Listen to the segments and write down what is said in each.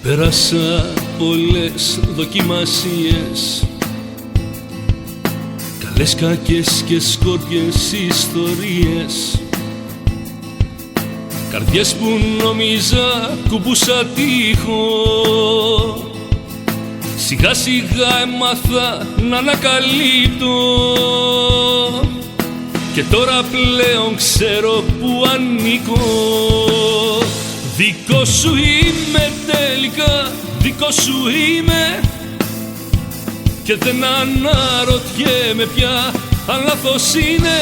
Πέρασα πολλές δοκιμασίες, καλές, κακές και σκόρπιες ιστορίες, καρδιές που νόμιζα κουμπούσα τείχο. Σιγά σιγά έμαθα να ανακαλύπτω και τώρα πλέον ξέρω που ανήκω. Δικό σου είμαι τελικά, δικό σου είμαι, και δεν αναρωτιέμαι πια αν λάθος είναι.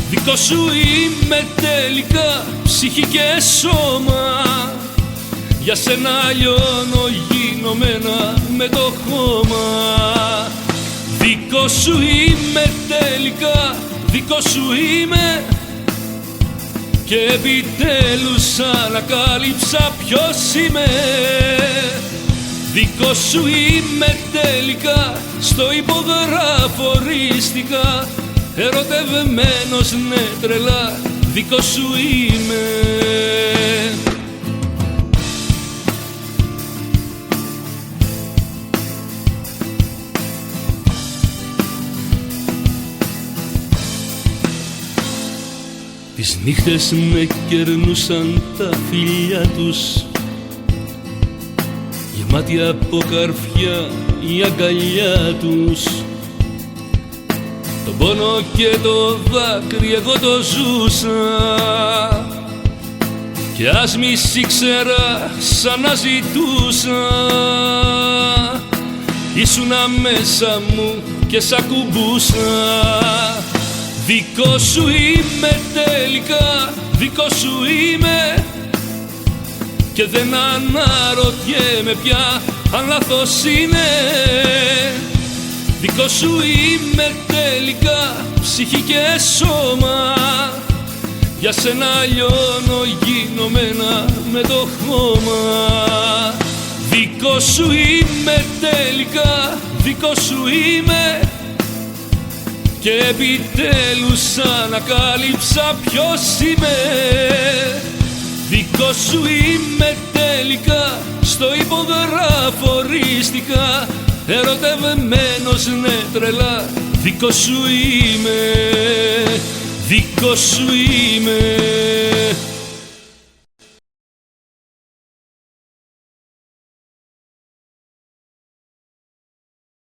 Δικό σου είμαι τελικά, ψυχή και σώμα, για σένα λιώνω γίνομένα με το χώμα. Δικό σου είμαι τελικά, δικό σου είμαι, και επιτέλους ανακάλυψα ποιος είμαι. Δικό σου είμαι τελικά, στο υπογράφω οριστικά, ερωτευμένος ναι τρελά, δικό σου είμαι. Τις νύχτες με κερνούσαν τα φιλιά τους, γεμάτη από καρφιά η αγκαλιά τους. Τον πόνο και το δάκρυ εγώ το ζούσα, και ας μη σ' ήξερα σαν να ζητούσα. Ήσουνα μέσα μου και σ' ακουμπούσα. Δικό σου είμαι τελικά, δικό σου είμαι, και δεν αναρωτιέμαι πια αν λάθος είναι. Δικό σου είμαι τελικά, ψυχή και σώμα, για σένα λιώνω γίνομένα με το χώμα. Δικό σου είμαι τελικά, δικό σου είμαι, και επιτέλους ανακάλυψα ποιος είμαι. Δικό σου είμαι τελικά, στο υπογράφω οριστικά, ερωτευμένος ναι τρελά, δικό σου είμαι, δικό σου είμαι.